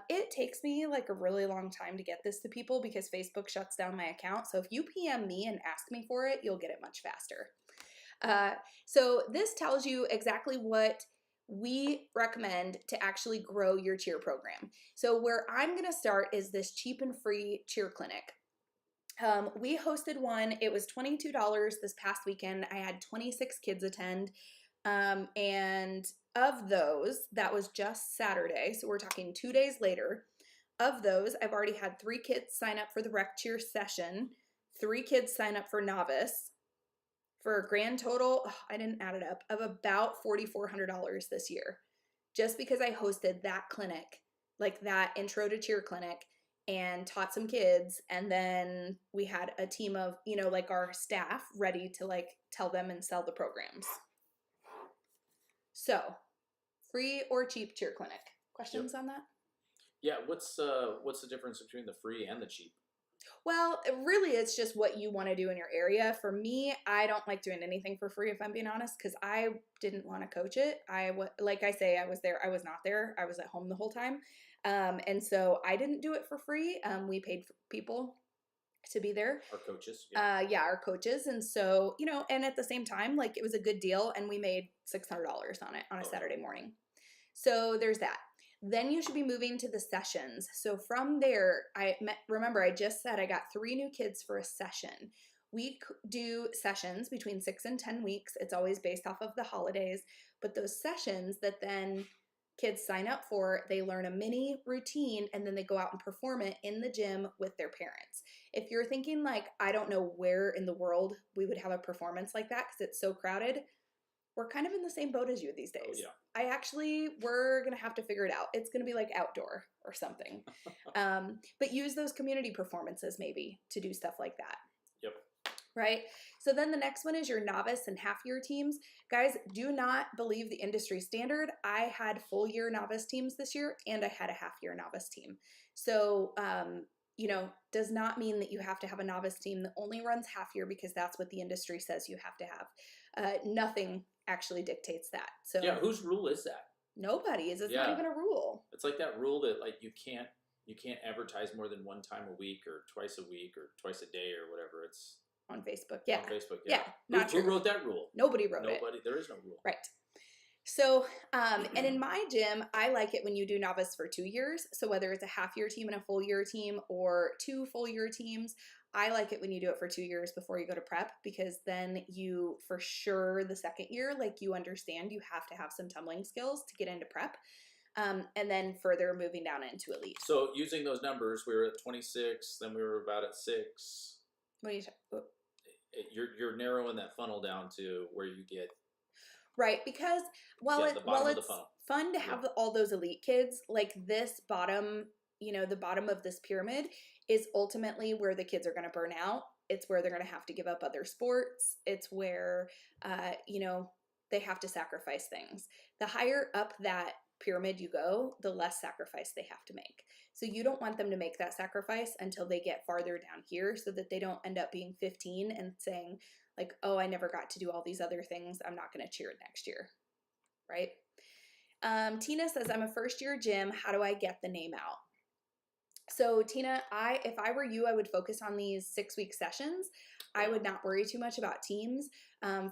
S1: It takes me a really long time to get this to people because Facebook shuts down my account. So if you PM me and ask me for it, you'll get it much faster. So this tells you exactly what we recommend to actually grow your cheer program. So where I'm going to start is this cheap and free cheer clinic. We hosted one. It was $22 this past weekend. I had 26 kids attend. And of those, that was just Saturday. So we're talking 2 days later. Of those, I've already had 3 kids sign up for the rec cheer session, 3 kids sign up for novice, for a grand total, I didn't add it up, of about $4,400 this year. Just because I hosted that clinic, that intro to cheer clinic, and taught some kids, and then we had a team of, our staff ready to tell them and sell the programs. So, free or cheap cheer clinic? Questions on that?
S2: Yeah, what's the difference between the free and the cheap?
S1: Well, really, it's just what you want to do in your area. For me, I don't like doing anything for free, if I'm being honest, because I didn't want to coach it. Like I say, I was there. I was not there. I was at home the whole time. And so I didn't do it for free. We paid for people to be there.
S2: Our coaches.
S1: Yeah, our coaches. And so, and at the same time, it was a good deal, and we made $600 on it on a Saturday morning. So there's that. Then you should be moving to the sessions. So from there, remember I just said I got 3 new kids for a session. We do sessions between 6 and 10 weeks. It's always based off of the holidays. But those sessions that then kids sign up for, they learn a mini routine, and then they go out and perform it in the gym with their parents. If you're thinking I don't know where in the world we would have a performance like that because it's so crowded, we're kind of in the same boat as you these days. Oh, yeah. We're going to have to figure it out. It's going to be outdoor or something. But use those community performances maybe to do stuff like that.
S2: Yep.
S1: Right? So then the next one is your novice and half-year teams. Guys, do not believe the industry standard. I had full-year novice teams this year, and I had a half-year novice team. So, does not mean that you have to have a novice team that only runs half-year because that's what the industry says you have to have. Nothing actually dictates that. So
S2: yeah, whose rule is that?
S1: Nobody's. It's not even a rule.
S2: It's like that rule that you can't advertise more than 1 time a week or twice a week or twice a day or whatever. It's
S1: on Facebook. Yeah.
S2: On Facebook. Yeah.
S1: Who
S2: wrote that rule?
S1: Nobody wrote it.
S2: Nobody. There is no rule.
S1: Right. So, and in my gym, I like it when you do novice for 2 years. So whether it's a half-year team and a full-year team or 2 full-year teams, I like it when you do it for 2 years before you go to prep, because then you, for sure, the second year, you understand you have to have some tumbling skills to get into prep. And then further moving down into elite.
S2: So using those numbers, we were at 26, then we were about at 6.
S1: What are you talking?
S2: You're narrowing that funnel down to where you get.
S1: Right, because while it's fun to have all those elite kids, this bottom, the bottom of this pyramid is ultimately where the kids are going to burn out. It's where they're going to have to give up other sports. It's where, they have to sacrifice things. The higher up that pyramid you go, the less sacrifice they have to make. So you don't want them to make that sacrifice until they get farther down here, so that they don't end up being 15 and saying, oh, I never got to do all these other things. I'm not going to cheer it next year. right? Tina says, I'm a first-year gym. How do I get the name out? So Tina, if I were you, I would focus on these 6-week sessions. I would not worry too much about teams.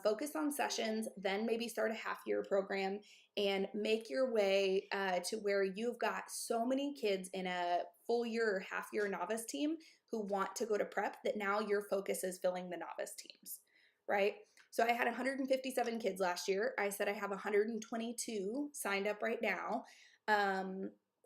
S1: Focus on sessions, then maybe start a half-year program and make your way to where you've got so many kids in a full year or half-year novice team who want to go to prep that now your focus is filling the novice teams, right? So I had 157 kids last year. I said I have 122 signed up right now.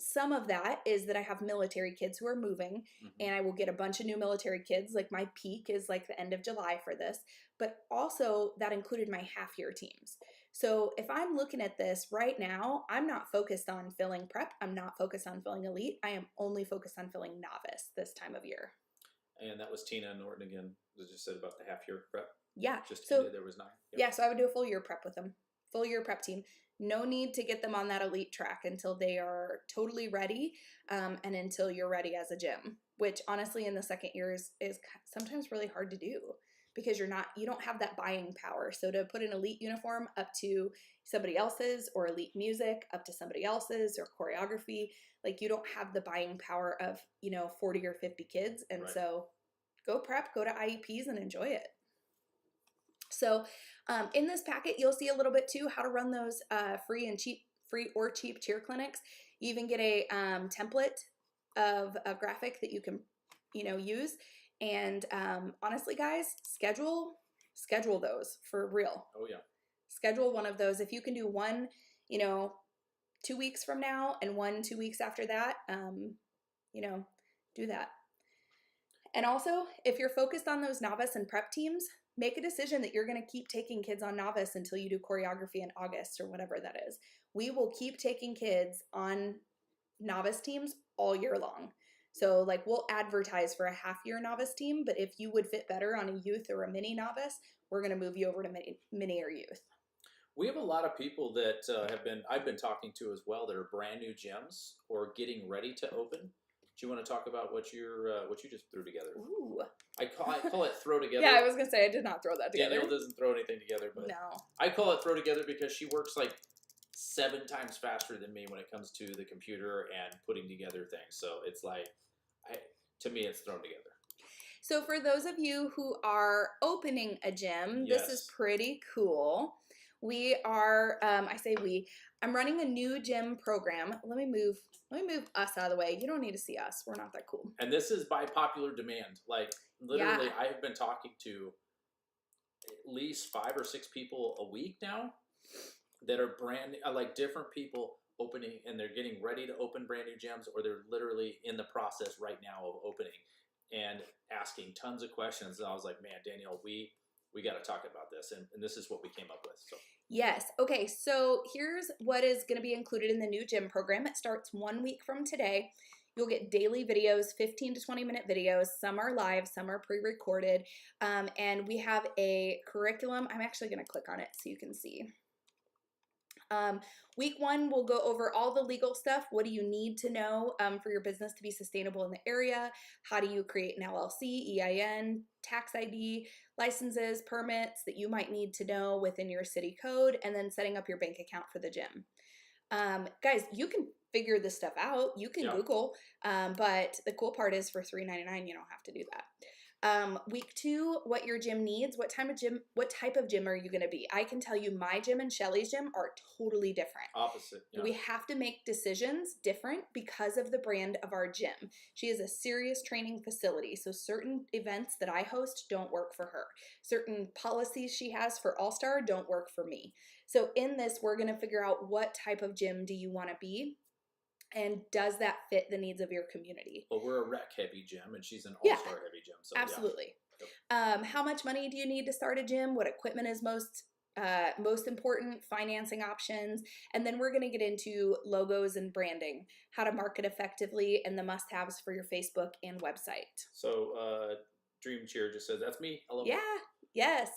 S1: Some of that is that I have military kids who are moving, and I will get a bunch of new military kids. Like my peak is like the end of July for this, but also that included my half year teams. So if I'm looking at this right now, I'm not focused on filling prep. I'm not focused on filling elite. I am only focused on filling novice this time of year.
S2: And that was Tina Norton again. That just said about the half year prep.
S1: Yeah.
S2: Just
S1: so
S2: ended. There was 9. Yep.
S1: Yeah. So I would do a full year prep with them. Full year prep team. No need to get them on that elite track until they are totally ready, and until you're ready as a gym, which honestly in the second year is sometimes really hard to do because you don't have that buying power. So to put an elite uniform up to somebody else's, or elite music up to somebody else's, or choreography, like you don't have the buying power of 40 or 50 kids. And right. So go prep, go to IEPs and enjoy it. So in this packet, you'll see a little bit too how to run those free or cheap cheer clinics. You even get a template of a graphic that you can use. And honestly, guys, schedule those for real.
S2: Oh yeah.
S1: Schedule one of those. If you can do one, 2 weeks from now and one 2 weeks after that, do that. And also, if you're focused on those novice and prep teams, make a decision that you're going to keep taking kids on novice until you do choreography in August or whatever that is. We will keep taking kids on novice teams all year long. So like we'll advertise for a half-year novice team, but if you would fit better on a youth or a mini novice, we're going to move you over to mini or youth.
S2: We have a lot of people that I've been talking to as well that are brand new gyms or getting ready to open. Do you want to talk about what you just threw together?
S1: Ooh.
S2: I call it throw together.
S1: Yeah, I was gonna say I did not throw that together.
S2: Danielle doesn't throw anything together, but
S1: no.
S2: I call it throw together because she works like 7 times faster than me when it comes to the computer and putting together things. So it's like, to me, it's thrown together.
S1: So for those of you who are opening a gym,
S2: yes.
S1: This is pretty cool. We are, I'm running a new gym program. Let me move us out of the way. You don't need to see us. We're not that cool.
S2: And this is by popular demand. Like literally, yeah. I have been talking to at least 5 or 6 people a week now that are like different people opening, and they're getting ready to open brand new gyms, or they're literally in the process right now of opening and asking tons of questions. And I was like, man, Danielle, we got to talk about this. And this is what we came up with. So.
S1: Yes. Okay. So here's what is going to be included in the new gym program. It starts 1 week from today. You'll get daily videos, 15 to 20 minute videos. Some are live, some are pre-recorded. And we have a curriculum. I'm actually going to click on it so you can see. Week 1, we'll go over all the legal stuff. What do you need to know for your business to be sustainable in the area? How do you create an LLC, EIN, tax ID, licenses, permits that you might need to know within your city code, and then setting up your bank account for the gym. Guys, you can figure this stuff out. You can Google, but the cool part is for $3.99, you don't have to do that. Week 2, what your gym needs, what type of gym are you going to be? I can tell you my gym and Shelly's gym are totally different.
S2: Opposite. Yeah.
S1: We have to make decisions different because of the brand of our gym. She is a serious training facility, so certain events that I host don't work for her. Certain policies she has for All-Star don't work for me. So in this, we're going to figure out what type of gym do you want to be? And does that fit the needs of your community?
S2: Well, we're a rec heavy gym and she's an all-star heavy gym. So
S1: absolutely.
S2: Yeah. Yep.
S1: How much money do you need to start a gym? What equipment is most important? Financing options. And then we're going to get into logos and branding, how to market effectively, and the must-haves for your Facebook and website.
S2: So Dream Cheer just says, that's me. Hello.
S1: Yeah. Yes.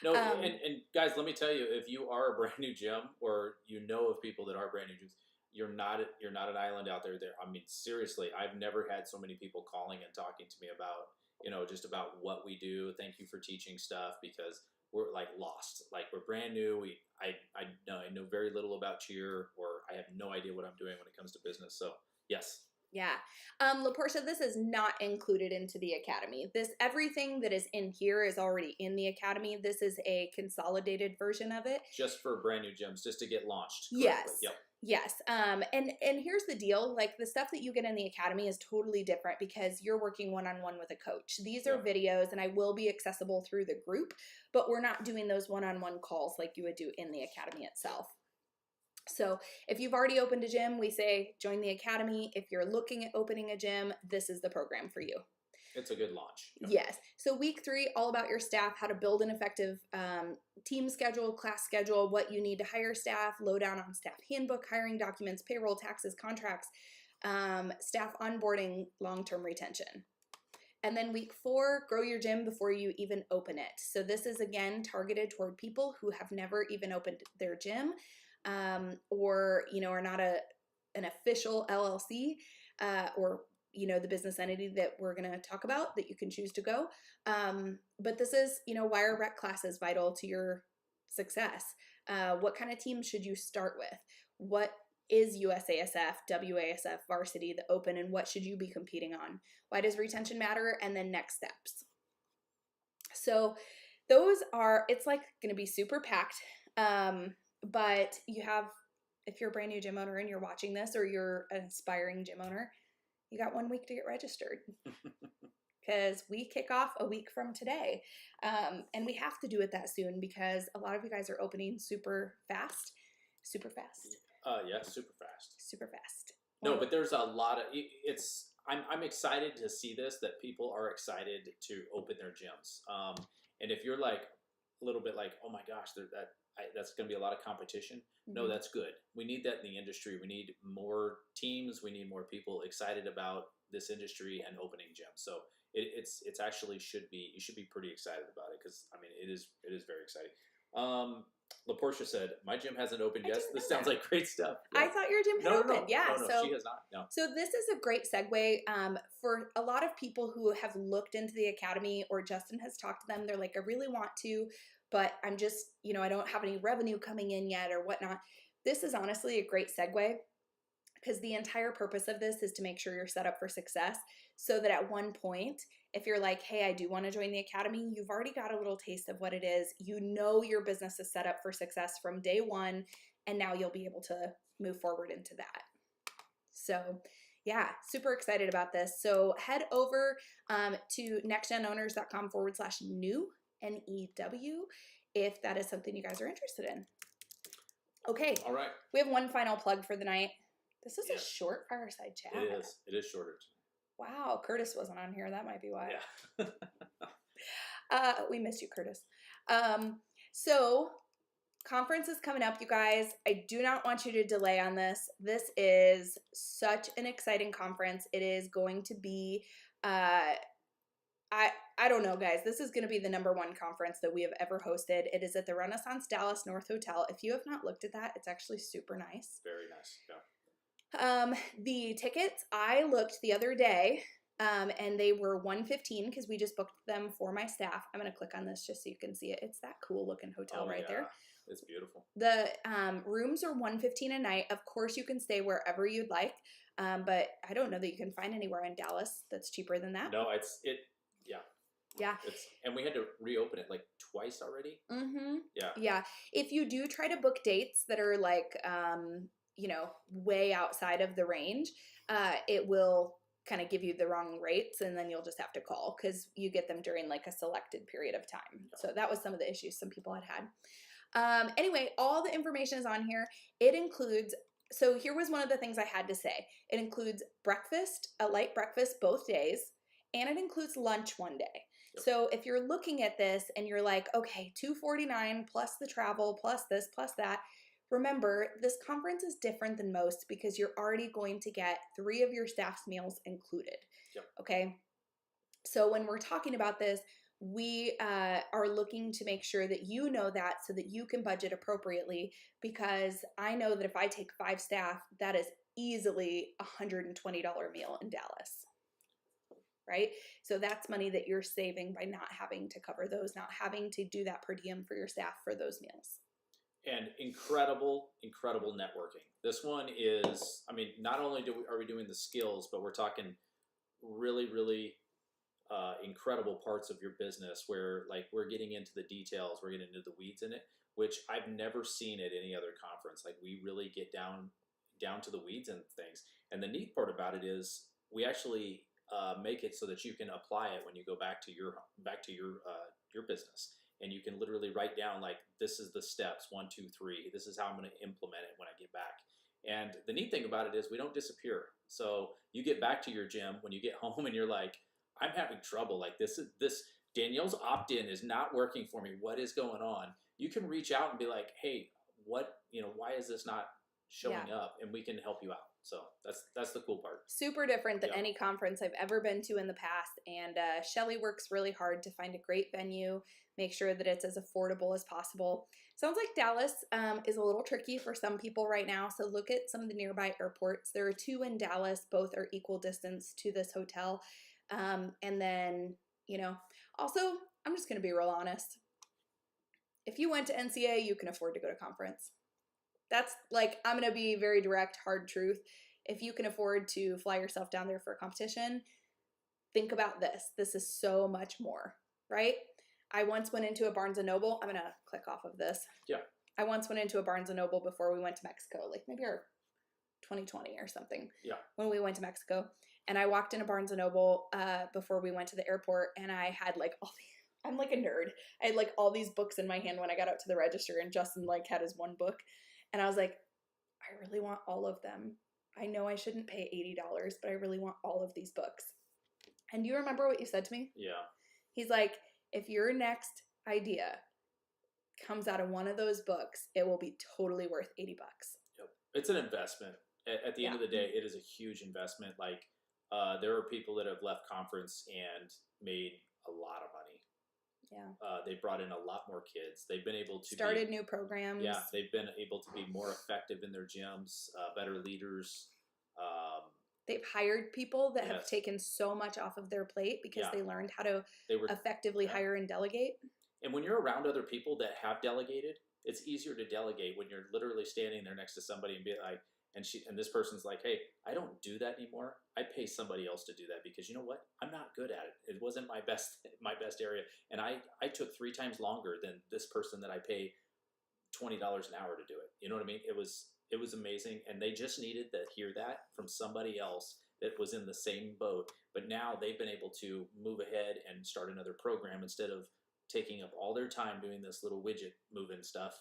S2: No, and guys, let me tell you, if you are a brand new gym or you know of people that are brand new gyms, you're not an island out there. I mean, seriously, I've never had so many people calling and talking to me about, just about what we do. Thank you for teaching stuff, because we're like lost. Like we're brand new. I know very little about cheer, or I have no idea what I'm doing when it comes to business. So yes.
S1: Yeah. LaPortia, this is not included into the academy. Everything that is in here is already in the academy. This is a consolidated version of it.
S2: Just for brand new gyms, just to get launched correctly.
S1: Yes.
S2: Yep.
S1: Yes. And here's the deal. Like the stuff that you get in the academy is totally different because you're working one-on-one with a coach. These are videos and I will be accessible through the group, but we're not doing those one-on-one calls like you would do in the academy itself. So if you've already opened a gym, we say join the academy. If you're looking at opening a gym, this is the program for you.
S2: It's a good launch.
S1: Yep. Yes. So week 3, all about your staff, how to build an effective team schedule, class schedule, what you need to hire staff, lowdown on staff handbook, hiring documents, payroll, taxes, contracts, staff onboarding, long-term retention. And then week 4, grow your gym before you even open it. So this is again targeted toward people who have never even opened their gym, or are not an official LLC, or the business entity that we're going to talk about that you can choose to go. But this is, why are rec classes vital to your success? What kind of team should you start with? What is USASF, WASF, varsity, the open, and what should you be competing on? Why does retention matter? And then next steps. So those are, it's like going to be super packed. But you have, if you're a brand new gym owner and you're watching this, or you're an aspiring gym owner, you got 1 week to get registered because we kick off a week from today. And we have to do it that soon because a lot of you guys are opening super fast. Super fast.
S2: Yeah, super fast.
S1: Super fast.
S2: No, but there's a lot of, I'm excited to see this, that people are excited to open their gyms. And if you're like a little bit like, oh my gosh, that's going to be a lot of competition. No, that's good. We need that in the industry. We need more teams. We need more people excited about this industry and opening gyms. So it's actually you should be pretty excited about it because it is very exciting. LaPortia said, "My gym hasn't opened yet." This sounds like great stuff. Yeah.
S1: I thought your gym had opened. Yeah,
S2: no,
S1: so
S2: she has not. No.
S1: So this is a great segue for a lot of people who have looked into the academy, or Justin has talked to them. They're like, I really want to, but I'm just, I don't have any revenue coming in yet or whatnot. This is honestly a great segue because the entire purpose of this is to make sure you're set up for success so that at one point, if you're like, hey, I do want to join the academy, you've already got a little taste of what it is. Your business is set up for success from day one, and now you'll be able to move forward into that. So yeah, super excited about this. So head over to nextgenowners.com/new, NEW, if that is something you guys are interested in. Okay.
S2: All right.
S1: We have one final plug for the night. This is a short fireside chat.
S2: It is shorter.
S1: Wow, Curtis wasn't on here. That might be why.
S2: Yeah.
S1: We missed you, Curtis. So conference is coming up, you guys. I do not want you to delay on this. This is such an exciting conference. It is going to be, I don't know, guys. This is going to be the #1 conference that we have ever hosted. It is at the Renaissance Dallas North Hotel. If you have not looked at that, it's actually super nice.
S2: Very nice. Yeah.
S1: The tickets, I looked the other day, and they were $115 because we just booked them for my staff. I'm going to click on this just so you can see it. It's that cool looking hotel there.
S2: It's beautiful.
S1: The rooms are $115 a night. Of course, you can stay wherever you'd like, but I don't know that you can find anywhere in Dallas that's cheaper than that.
S2: No,
S1: Yeah.
S2: And we had to reopen it like twice already.
S1: Mm-hmm.
S2: Yeah.
S1: Yeah. If you do try to book dates that are like, way outside of the range, it will kind of give you the wrong rates, and then you'll just have to call because you get them during like a selected period of time. So that was some of the issues some people had. Anyway, all the information is on here. It includes, so here was one of the things I had to say. It includes breakfast, a light breakfast both days, and it includes lunch one day. Yep. So if you're looking at this and you're like, okay, $249 plus the travel, plus this, plus that, remember, this conference is different than most because you're already going to get 3 of your staff's meals included.
S2: Yep.
S1: Okay. So when we're talking about this, we are looking to make sure that you know that so that you can budget appropriately, because I know that if I take 5 staff, that is easily $120 meal in Dallas. right? So that's money that you're saving by not having to cover those, not having to do that per diem for your staff for those meals.
S2: And incredible networking. This one is, I mean, not only are we doing the skills, but we're talking really incredible parts of your business where like we're getting into the details, we're getting into the weeds in it, which I've never seen at any other conference. Like we really get down to the weeds and things. And the neat part about it is we actually make it so that you can apply it when you go back to your business, and you can literally write down like, this is the steps 1, 2, 3. This is how I'm going to implement it when I get back. And the neat thing about it is we don't disappear. So you get back to your gym when you get home and you're like, I'm having trouble. Like this Danielle's opt-in is not working for me. What is going on? You can reach out and be like, hey, why is this not showing up? And we can help you out. So that's the cool part.
S1: Super different than any conference I've ever been to in the past. And Shelly works really hard to find a great venue, make sure that it's as affordable as possible. Sounds like Dallas is a little tricky for some people right now. So look at some of the nearby airports. There are 2 in Dallas. Both are equal distance to this hotel. And then, also, I'm just going to be real honest. If you went to NCA, you can afford to go to conference. That's like, I'm going to be very direct, hard truth. If you can afford to fly yourself down there for a competition, think about this. This is so much more, right? I once went into a Barnes & Noble. I'm going to click off of this.
S2: Yeah.
S1: I once went into a Barnes & Noble before we went to Mexico, like maybe our 2020 or something.
S2: Yeah.
S1: When we went to Mexico. And I walked in a Barnes & Noble before we went to the airport, and I had like I'm like a nerd. I had like all these books in my hand when I got out to the register, and Justin like had his one book. And I was like, I really want all of them. I know I shouldn't pay $80, but I really want all of these books. And do you remember what you said to me?
S2: Yeah.
S1: He's like, if your next idea comes out of one of those books, it will be totally worth $80.
S2: Yep. It's an investment. At the end of the day, it is a huge investment. Like there are people that have left conference and made a lot of money.
S1: Yeah.
S2: They brought in a lot more kids. They've been able to
S1: started new programs.
S2: Yeah, they've been able to be more effective in their gyms, better leaders.
S1: They've hired people that have taken so much off of their plate because they learned how to effectively hire and delegate.
S2: And when you're around other people that have delegated, it's easier to delegate when you're literally standing there next to somebody and be like, and this person's like, hey, I don't do that anymore. I pay somebody else to do that because you know what? I'm not good at it. It wasn't my best area. And I took 3 times longer than this person that I pay $20 an hour to do it. You know what I mean? It was amazing. And they just needed to hear that from somebody else that was in the same boat. But now they've been able to move ahead and start another program instead of taking up all their time doing this little widget moving stuff.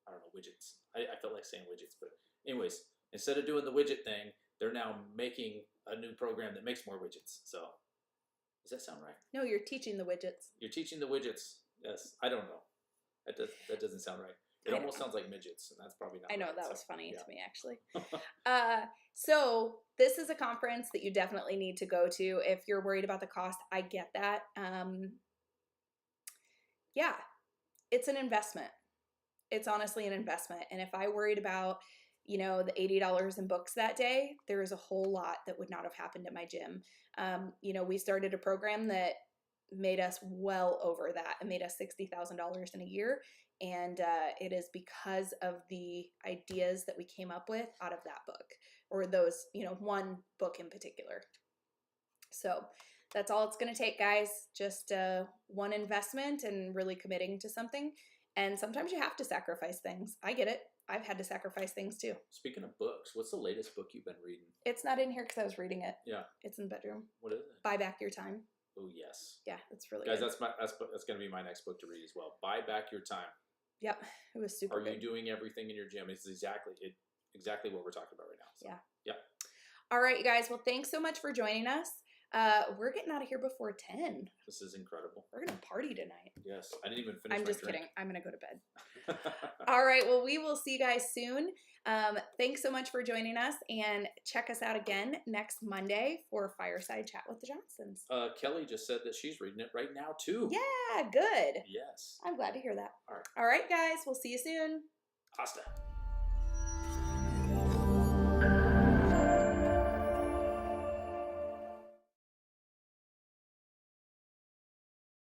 S2: I don't know, widgets. I felt like saying widgets, but anyways, instead of doing the widget thing, they're now making a new program that makes more widgets. So does that sound right?
S1: No, you're teaching the widgets.
S2: You're teaching the widgets. Yes. I don't know. That doesn't sound right. It almost sounds like midgets, and that's probably not.
S1: I know, that was funny to me, actually. So this is a conference that you definitely need to go to. If you're worried about the cost, I get that. Yeah, it's an investment. It's honestly an investment. And if I worried about, the $80 in books that day, there is a whole lot that would not have happened at my gym. We started a program that made us well over that. It made us $60,000 in a year. And it is because of the ideas that we came up with out of that book, or those, one book in particular. So that's all it's going to take, guys. Just one investment and really committing to something. And sometimes you have to sacrifice things. I get it. I've had to sacrifice things too.
S2: Speaking of books, what's the latest book you've been reading?
S1: It's not in here because I was reading it.
S2: Yeah.
S1: It's in the bedroom.
S2: What is it?
S1: Buy Back Your Time.
S2: Oh, yes.
S1: Yeah, it's really
S2: good.
S1: Guys,
S2: that's going to be my next book to read as well. Buy Back Your Time.
S1: Yep. It was super good.
S2: Are you doing everything in your gym? It's exactly what we're talking about right now. So.
S1: Yeah.
S2: Yeah.
S1: All right, you guys. Well, thanks so much for joining us. We're getting out of here before 10.
S2: This is incredible.
S1: We're going to party tonight.
S2: Yes. I didn't even finish
S1: I'm
S2: my
S1: just
S2: drink.
S1: kidding. I'm going to go to bed. All right. Well, we will see you guys soon. Thanks so much for joining us, and check us out again next Monday for Fireside Chat with the Johnsons.
S2: Kelly just said that she's reading it right now too.
S1: Yeah, good.
S2: Yes.
S1: I'm glad to hear that.
S2: All right.
S1: All right, guys. We'll see you soon.
S2: Hasta.